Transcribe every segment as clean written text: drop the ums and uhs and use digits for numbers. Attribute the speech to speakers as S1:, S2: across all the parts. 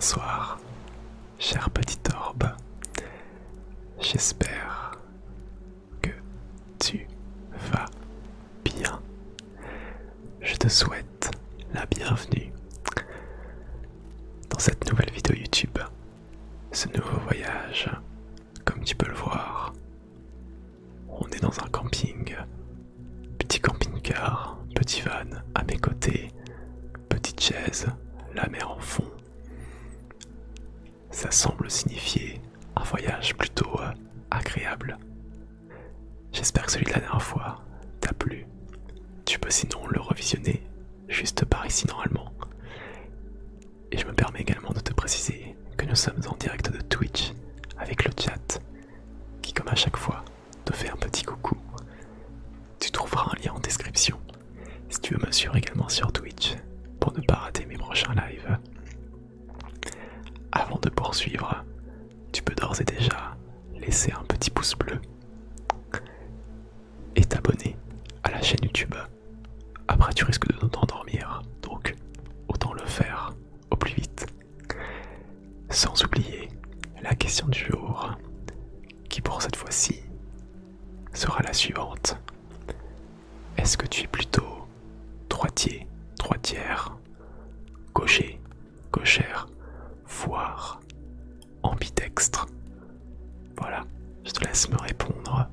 S1: bonsoir, cher petit orbe. J'espère que tu vas bien. Je te souhaite la bienvenue dans cette nouvelle vidéo YouTube, ce nouveau voyage. Comme tu peux le voir, on est dans un camping, petit camping-car, petit van à mes côtés, petite chaise, la mer en fond. Ça semble signifier un voyage plutôt agréable. J'espère que celui de la dernière fois t'a plu. Tu peux sinon le revisionner juste par ici normalement. Et je me permets également de te préciser que nous sommes en direct de Twitch avec le chat qui, comme à chaque fois, te fait un petit coucou. Tu trouveras un lien en description si tu veux me suivre également sur Twitch pour ne pas rater mes prochains lives. Avant de poursuivre, tu peux d'ores et déjà laisser un petit pouce bleu et t'abonner à la chaîne YouTube. Après tu risques de t'endormir, donc autant le faire au plus vite. Sans oublier la question du jour, qui pour cette fois-ci sera la suivante. Est-ce que tu es plutôt droitier, droitière, gaucher, gauchère, voire ambidextre? Voilà, je te laisse me répondre.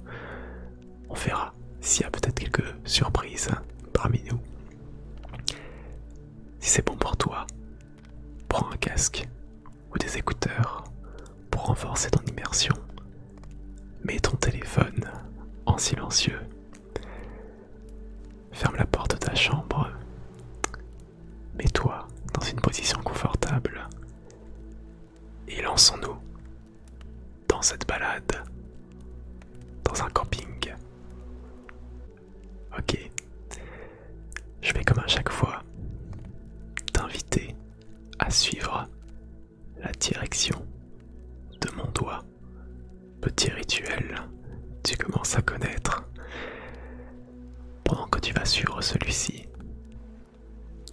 S1: On verra s'il y a peut-être quelques surprises parmi nous. Si c'est bon pour toi, prends un casque ou des écouteurs pour renforcer ton immersion. Mets ton téléphone en silencieux. Ferme la porte de ta chambre. Mets-toi dans une position confortable. Et lançons-nous dans cette balade, dans un camping. Ok, je vais comme à chaque fois t'inviter à suivre la direction de mon doigt. Petit rituel, tu commences à connaître. Pendant que tu vas suivre celui-ci,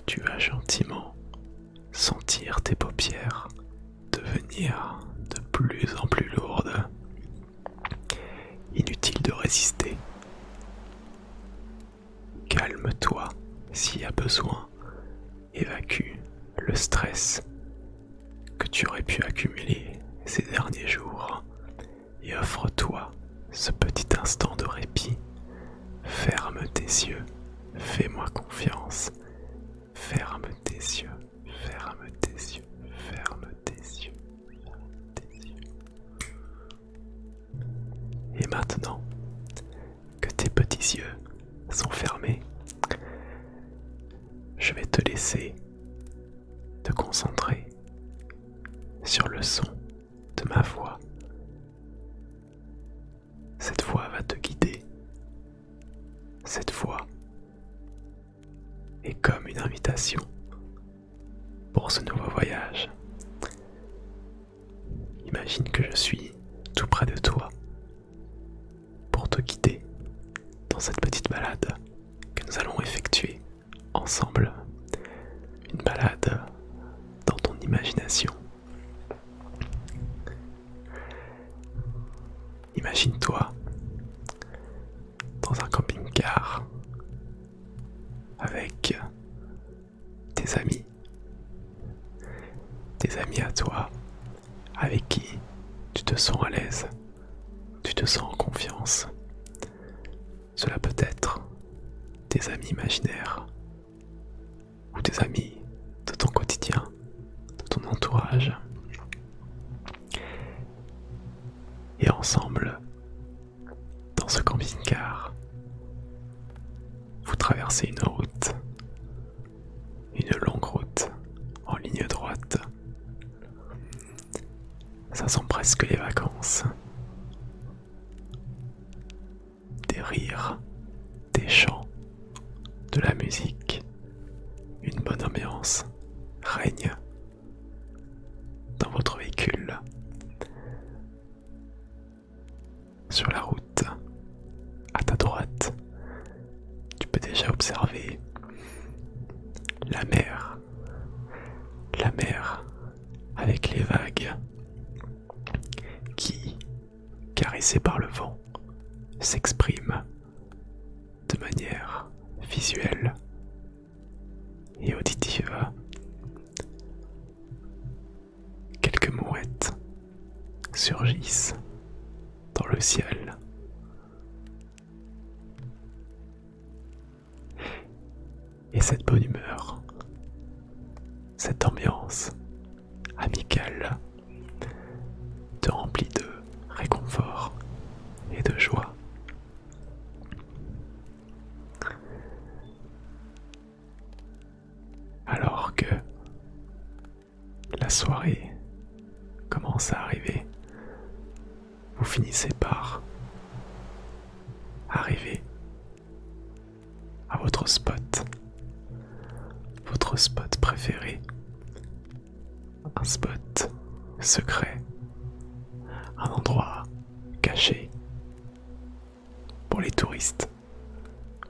S1: tu vas gentiment sentir tes paupières devenir de plus en plus lourdes. Inutile de résister. Calme-toi s'il y a besoin. Évacue le stress que tu aurais pu accumuler ces derniers jours et offre-toi ce petit instant de répit. Ferme tes yeux, fais-moi confiance. Ferme tes yeux, ferme tes yeux, ferme tes yeux, ferme tes yeux. Et maintenant que tes petits yeux sont fermés, je vais te laisser te concentrer sur le son de ma voix. Cette voix va te guider. Cette voix est comme une invitation pour ce nouveau voyage. Imagine que je suis tout près de toi pour te guider dans cette petite balade que nous allons effectuer ensemble. Une balade dans ton imagination. Imagine-toi dans un camping-car avec tes amis à toi, avec qui tu te sens à l'aise, tu te sens en confiance. Cela peut être tes amis imaginaires ou tes amis de ton quotidien, de ton entourage. Et ensemble, dans ce camping-car, vous traversez une route, une longue route en ligne droite. Ça sent presque les vacances. Des rires, des chants, de la musique, une bonne ambiance règne dans votre véhicule. Sur la route, à ta droite, tu peux déjà observer la mer vagues qui, caressées par le vent, s'expriment de manière visuelle et auditive. Quelques mouettes surgissent dans le ciel. Et cette bonne humeur, cette ambiance amicale te remplit de réconfort et de joie. Alors que la soirée commence à arriver, vous finissez par arriver à votre spot préféré, un spot secret, un endroit caché pour les touristes,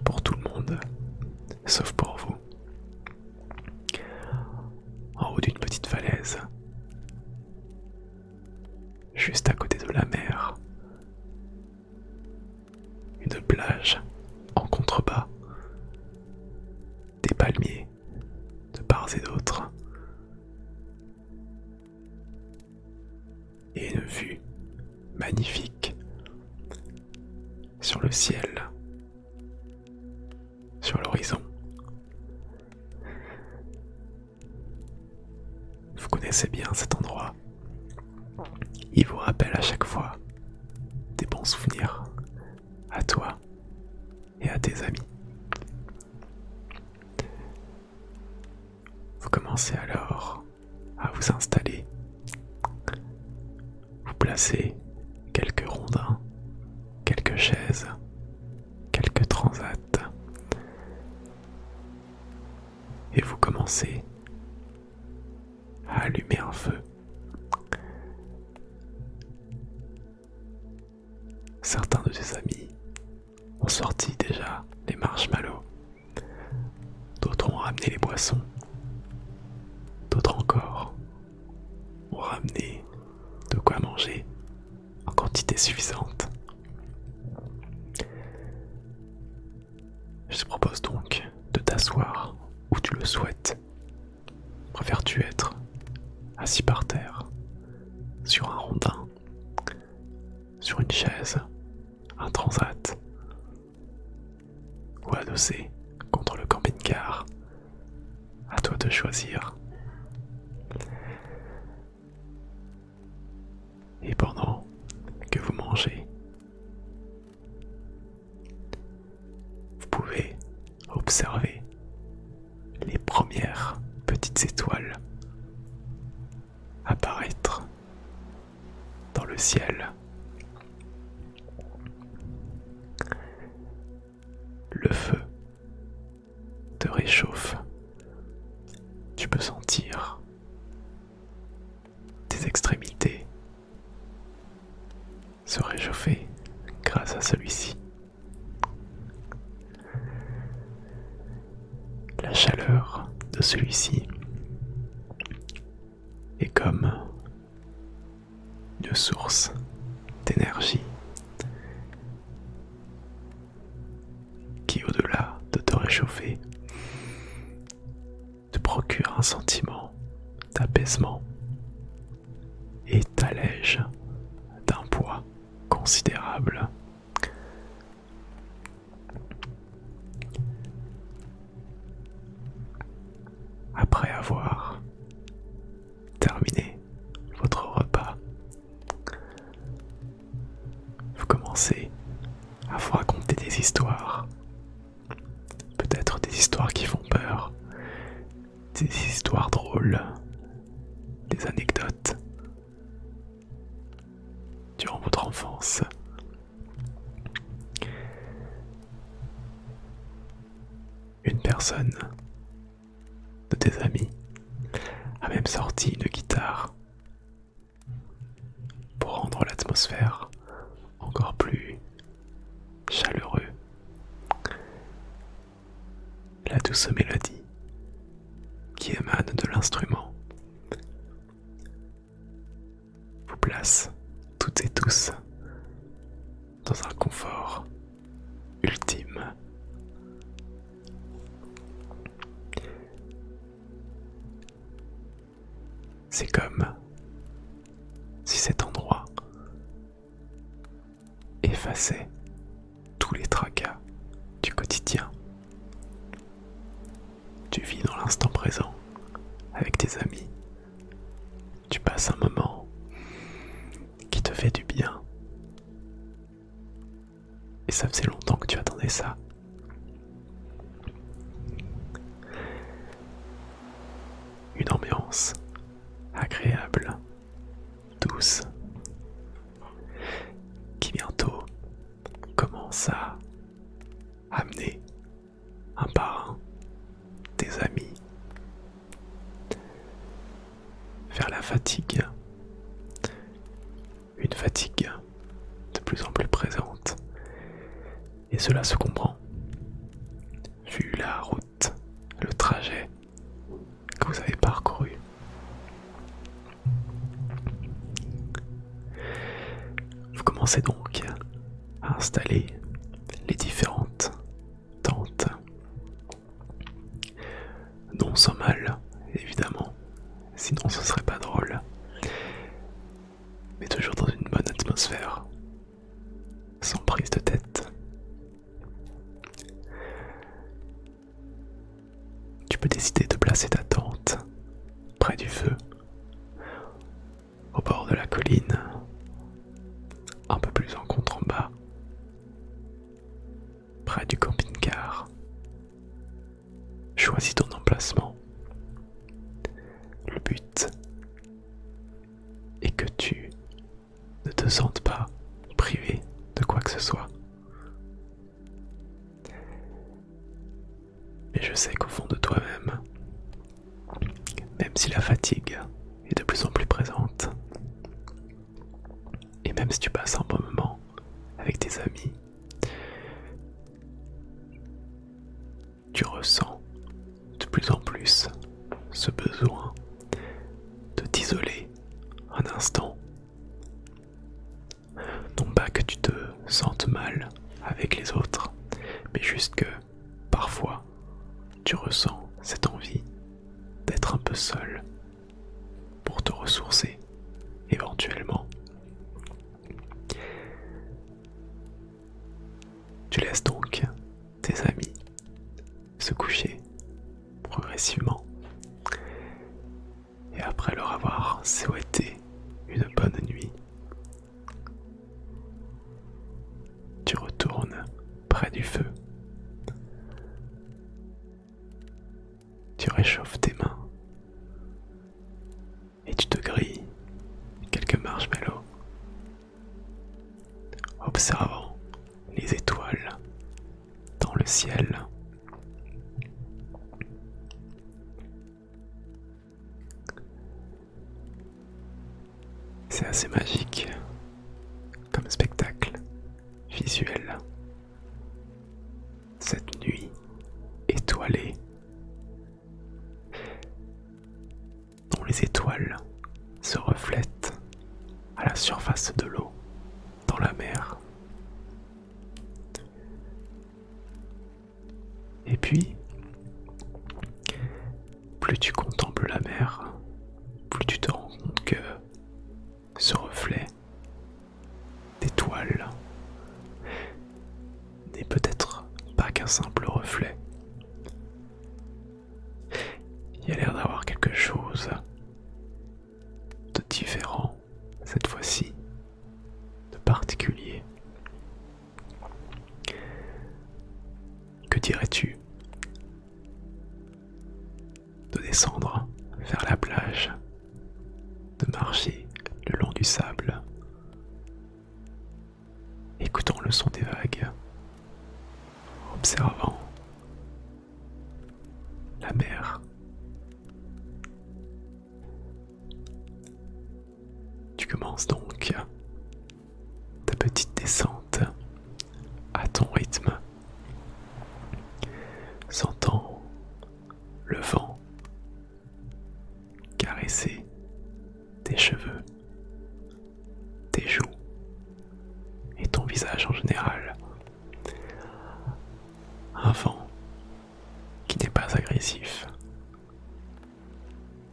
S1: pour tout le monde, sauf pour vous. En haut d'une petite falaise, juste à côté de la mer, une plage en contrebas, des palmiers de part et d'autre, et une vue magnifique sur le ciel, sur l'horizon. Vous connaissez bien cet endroit. Il vous rappelle à chaque fois des bons souvenirs à toi et à tes amis. Vous commencez alors à vous installer. Vous placez quelques rondins, quelques chaises, quelques transats. Et vous commencez à allumer un feu. Certains de tes amis ont sorti déjà les marshmallows. D'autres ont ramené les boissons. D'autres encore ont ramené de quoi manger en quantité suffisante. Je te propose donc de t'asseoir où tu le souhaites. Préfères-tu être assis par terre, sur un rondin, sur une chaise, un transat, ou adossé contre le camping-car? À toi de choisir. Et pendant que vous mangez, vous pouvez observer les premières petites étoiles apparaître dans le ciel. Le feu te réchauffe. Tu peux sentir tes extrémités se réchauffer grâce à celui-ci. La chaleur de celui-ci est comme une source d'énergie qui, au-delà de te réchauffer, te procure un sentiment d'apaisement et t'allège d'un poids considérable. Après avoir terminé votre repas, vous commencez à vous raconter des histoires. Peut-être des histoires qui font peur, des histoires drôles, des anecdotes durant votre enfance. Une personne de tes amis a même sorti une guitare pour rendre l'atmosphère encore plus chaleureux. La douce mélodie qui émane de l'instrument C'est comme si cet endroit effaçait tous les tracas du quotidien. Tu vis dans l'instant présent avec tes amis. Tu passes un moment qui te fait du bien. Et ça faisait longtemps que tu attendais ça. Une ambiance agréable, douce, qui bientôt commence à amener un par un tes amis vers la fatigue. Une fatigue de plus en plus présente. Et cela se comprend, vu la route, le trajet que vous avez parcouru. Vous commencez donc à installer les différentes tentes, non sans mal, évidemment, sinon ce serait pas drôle, mais toujours dans une bonne atmosphère, sans prise de tête. Tu peux décider de placer ta tente près du feu, au bord de la colline, un peu plus en contrebas, près du camping-car. Choisis ton emplacement. Le but est que tu ne te sentes pas privé de quoi que ce soit. Mais je sais qu'au fond de toi-même, même si la fatigue est de plus en plus présente, et même si tu passes un bon moment avec tes amis, tu ressens de plus en plus ce besoin de t'isoler un instant. Non pas que tu te sentes mal avec les autres, mais juste que parfois tu ressens cette envie d'être un peu seul pour te ressourcer éventuellement. Tu laisses donc tes amis se coucher progressivement et après leur avoir souhaité une bonne nuit, tu retournes près du feu. Tu réchauffes tes mains et tu te grilles quelques marshmallows, observant les étoiles dans le ciel. C'est assez magique comme spectacle visuel. Cette nuit étoilée, dont les étoiles se reflètent à la surface de l'eau dans la mer. Et puis, plus tu contemples la mer, plus tu te rends compte que ce reflet d'étoiles n'est peut-être pas qu'un simple reflet. Il y a l'air d'avoir quelque chose de différent cette fois-ci, de particulier. Que dirais-tu de descendre vers la plage, de marcher le long du sable, écoutant le son des vagues, observant la mer. Tu commences donc ta petite descente à ton rythme, sentant le vent caresser tes cheveux, tes joues et ton visage en général. Un vent qui n'est pas agressif,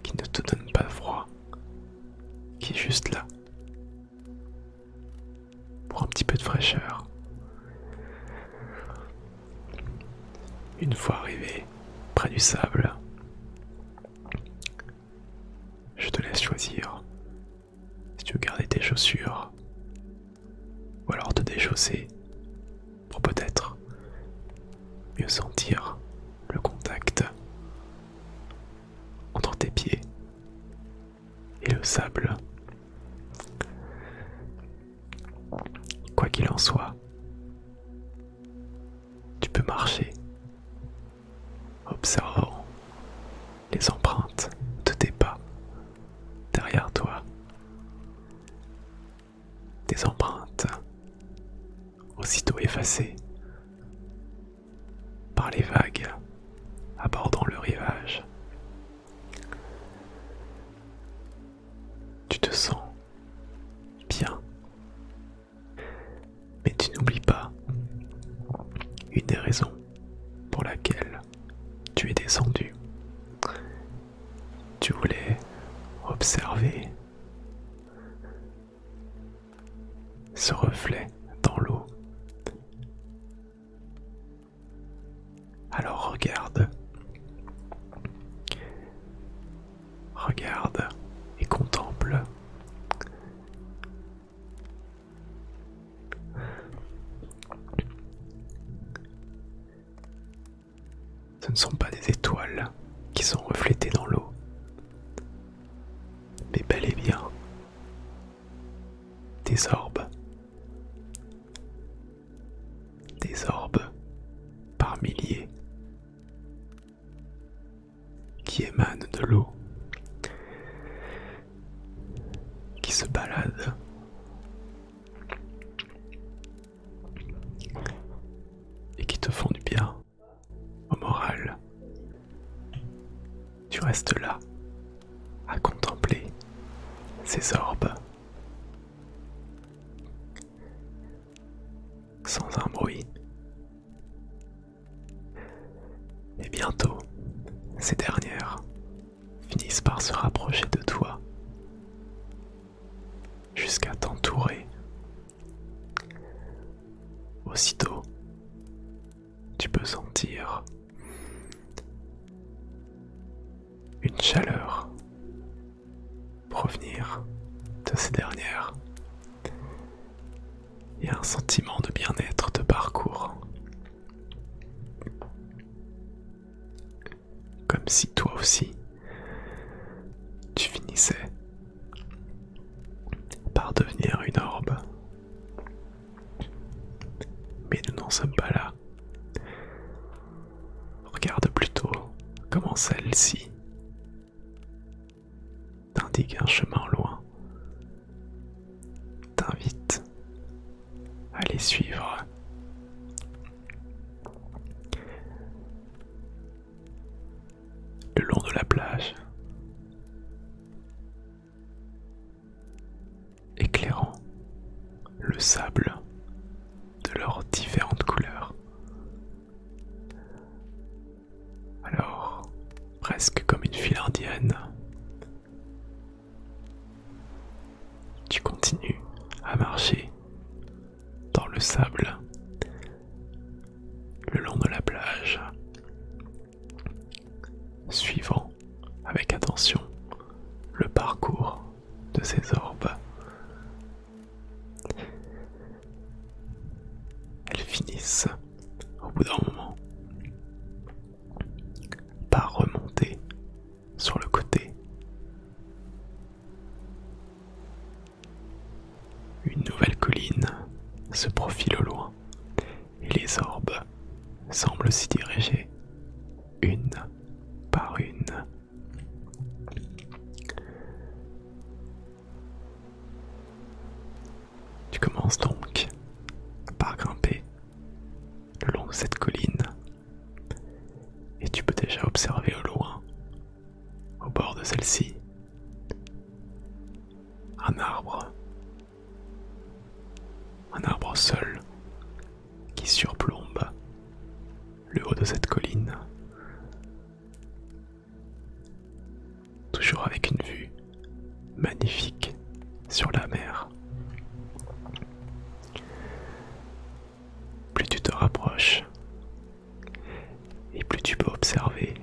S1: qui ne te donne pas froid, choisir si tu veux garder tes chaussures ou alors te déchausser pour peut-être mieux sentir le contact entre tes pieds et le sable. Quoi qu'il en soit, tu peux marcher, observant les empreintes de tes pas derrière toi. Des empreintes aussitôt effacées par les vagues abordant le rivage. Tu te sens bien, mais tu n'oublies pas une des raisons pour laquelle tu es descendu. Tu voulais observer ce reflet dans l'eau. Alors regarde et contemple. Ce ne sont pas des étoiles qui sont reflétées dans l'eau, mais bel et bien des orbes. Des orbes par milliers qui émanent de l'eau, qui se baladent et qui te font du bien au moral. Tu restes là à contempler ces orbes sans un bruit. Et bientôt, ces dernières finissent par se rapprocher de toi jusqu'à t'entourer. Aussitôt, tu peux sentir une chaleur provenir de ces dernières et un sentiment de bien-être te parcourt. Comme si toi aussi, tu finissais par devenir une orbe. Mais nous n'en sommes pas là. Regarde plutôt comment celle-ci t'indique un chemin loin, t'invite à les suivre. Le long de la plage, éclairant le sable de leurs différentes couleurs. Alors, presque comme une file indienne, tu continues à marcher dans le sable le long de la plage, suivant avec attention le parcours de ces orbes. Elles finissent, au bout d'un moment, par remonter sur le côté. Une nouvelle colline se profile au loin et les orbes semblent s'y diriger une par une. Tu commences donc par grimper le long de cette colline et tu peux déjà observer au loin, au bord de celle-ci, un arbre seul qui surplombe le haut de cette colline, toujours avec une vue magnifique sur la mer. Plus tu te rapproches, et plus tu peux observer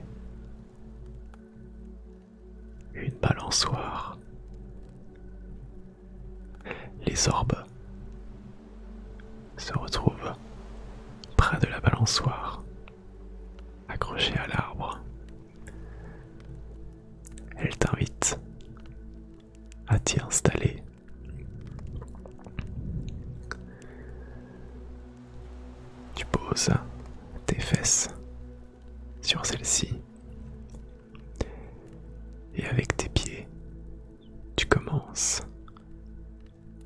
S1: une balançoire Les orbes se retrouvent près de la balançoire, accrochée à l'arbre. Elle t'invite à t'y installer. Tu poses tes fesses sur celle-ci et avec tes pieds, tu commences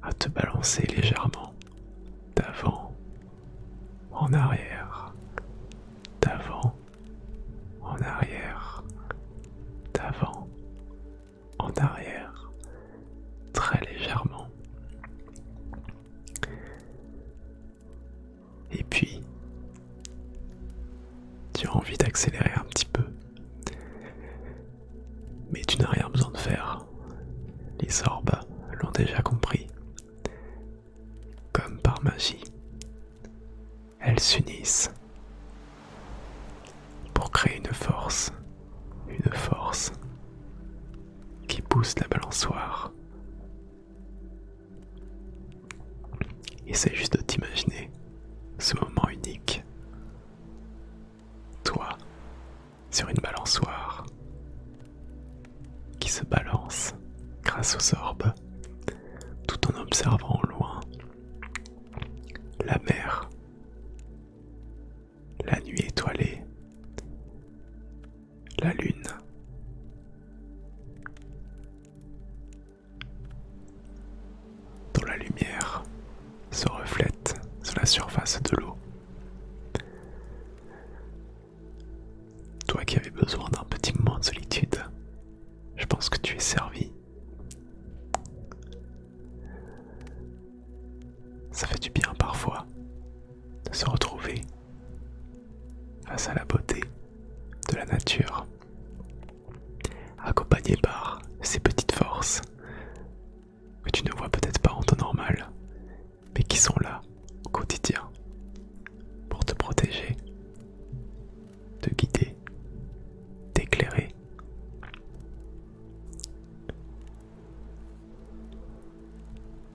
S1: à te balancer légèrement d'avant en arrière, d'avant en arrière, d'avant en arrière, très légèrement. Et puis, tu as envie d'accélérer un petit peu, mais tu n'as rien besoin de faire. Les orbes l'ont déjà compris. Comme par magie, elles s'unissent pour créer une force qui pousse la balançoire. Essaie juste de t'imaginer ce moment unique. Toi, sur une balançoire qui se balance grâce aux orbes, tout en observant au loin la mer, la nuit étoilée, la lune, dont la lumière se reflète sur la surface de l'eau. Toi qui avais besoin d'un petit moment de solitude, je pense que tu es servi. Ça fait du bien parfois de se retrouver face à la beauté de la nature, accompagné par ces petites forces que tu ne vois peut-être pas en temps normal, mais qui sont là au quotidien pour te protéger, te guider, t'éclairer.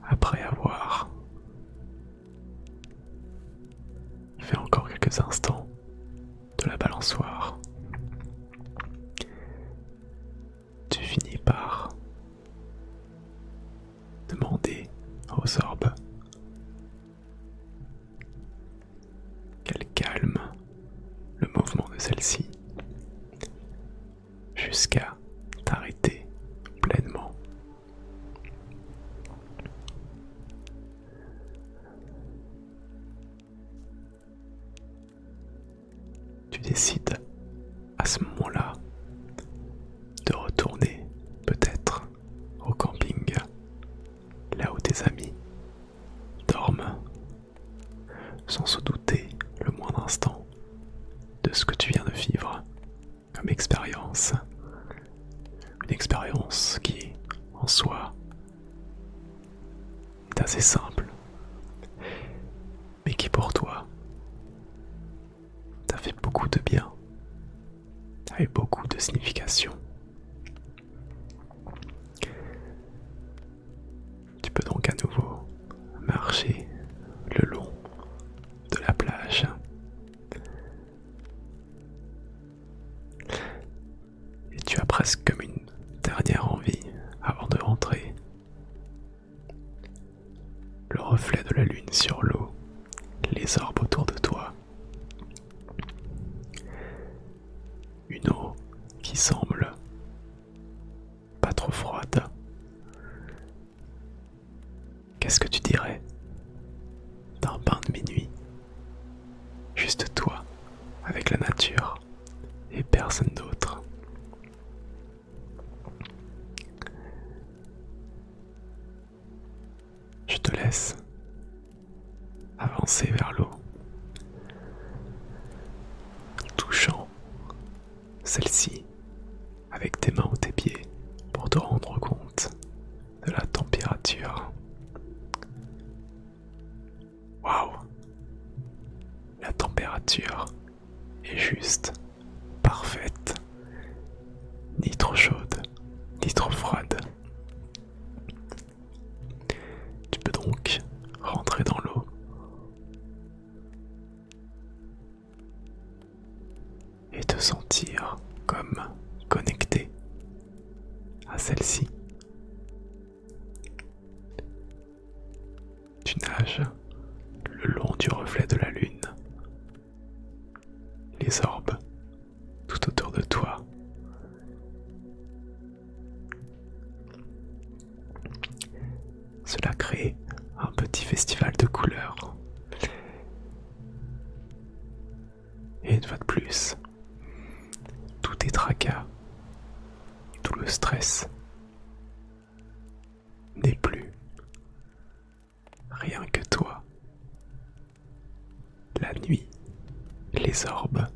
S1: Après avoir fait encore quelques instants de la balançoire, tu finis par demander aux orbes qu'elles calment le mouvement de celle-ci jusqu'à t'arrêter pleinement. Tu décides à ce moment-là de retourner peut-être au camping, là où tes amis dorment, sans se douter le moindre instant de ce que tu viens de vivre comme expérience. Une expérience qui, en soi, est assez simple, mais qui pour toi t'a fait beaucoup de bien, a eu beaucoup de signification. Tu peux donc à nouveau marcher le long de la plage. Et tu as presque comme une dernière envie avant de rentrer. Le reflet de la lune sur l'eau, les orbes autour de toi. Une eau qui semble pas trop froide. Qu'est-ce que tu dirais d'un bain de minuit? Juste toi, avec la nature, et personne d'autre. Je te laisse avancer vers l'eau, touchant celle-ci avec tes mains ou tes pieds pour te rendre compte de la température. Waouh! La température est juste parfaite, ni trop chaude, ni trop froide. Tu peux donc celle-ci. Tu nages le long du reflet de la lune. Les orbes tout autour de toi. Cela crée un petit festival de couleurs. Et une fois de plus, tous tes tracas, tout le stress n'est plus. Rien que toi. La nuit, les orbes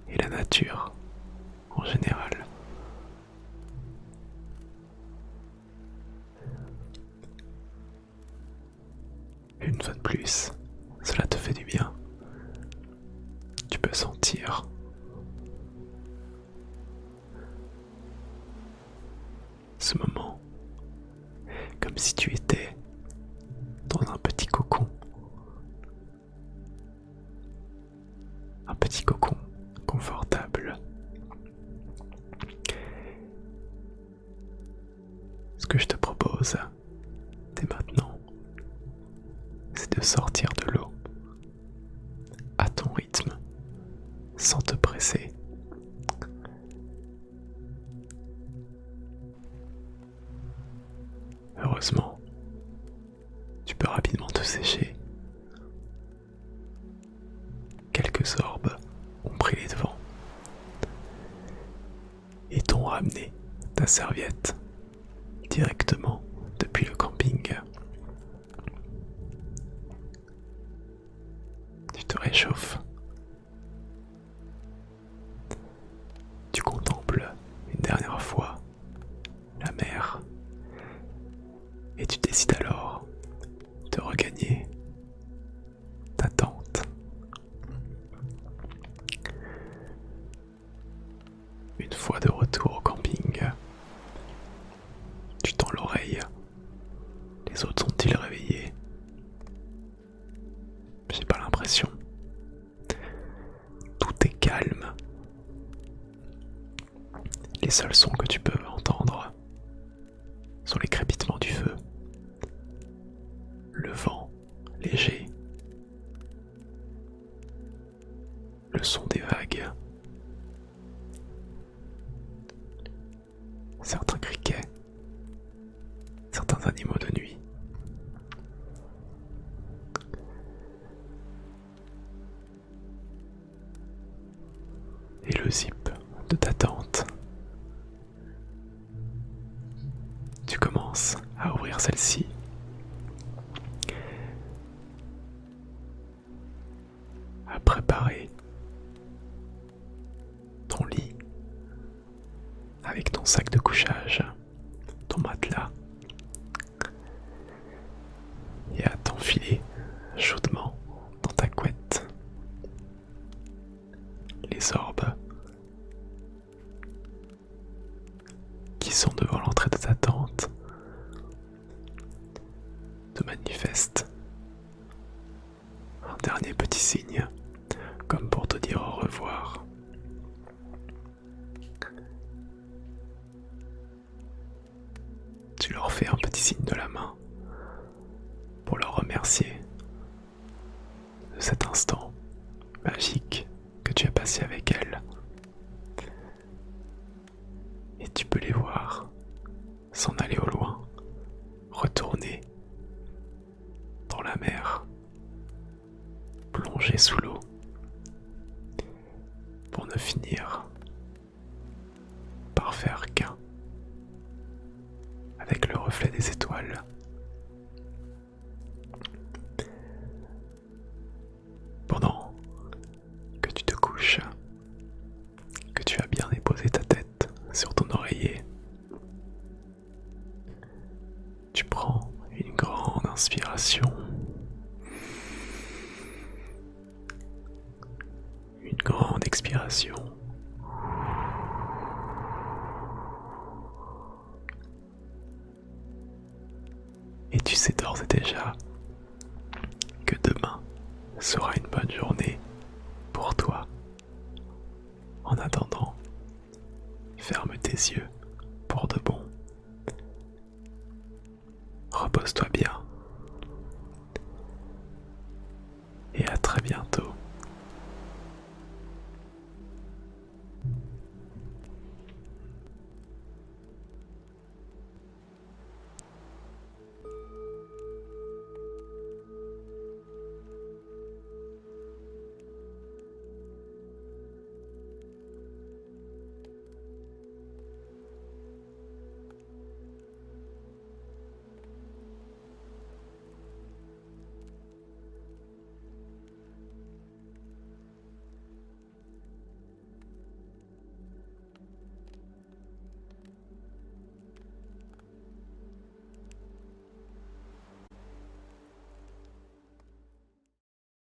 S1: et la nature en général. Une fois de plus, cela te fait du bien. Tu peux sentir ce moment comme si tu étais dans un petit cocon. Un petit cocon confortable. Ce que je te propose dès maintenant, c'est de sortir de l'eau à ton rythme, sans te presser. Heureusement, tu peux rapidement te sécher. Quelques orbes ont pris les devants et t'ont ramené ta serviette directement depuis le camping. Tu te réchauffes. Tu contemples une dernière fois la mer et tu décides alors de regagner ta tente. Une fois de retour au camping, tu tends l'oreille. Les autres sont-ils réveillés? J'ai pas l'impression. Tout est calme. Les seuls sons que tu peux entendre sont les crépitements du feu, le vent léger, le son des vagues, certains criquets, certains animaux de nuit. Et le zip de ta tente. Tu commences à ouvrir celle-ci. À préparer ton lit avec ton sac de couchage, ton matelas, et à t'enfiler chaudement dans ta couette. Les orbes qui sont devant l'entrée de ta tente te manifestent un dernier petit signe, comme pour te dire au revoir. Tu leur fais un petit signe de la main pour leur remercier de cet instant magique que tu as passé avec elles. Et tu peux les voir s'en aller au loin, retourner dans la mer, plonger sous l'eau, pour ne finir par faire qu'un avec le reflet des étoiles. Pendant que tu te couches, que tu as bien déposé ta tête sur ton oreiller, tu prends une grande inspiration, une grande expiration. Et tu sais d'ores et déjà que demain sera une bonne journée pour toi. En attendant, ferme tes yeux pour de bon. Repose-toi bien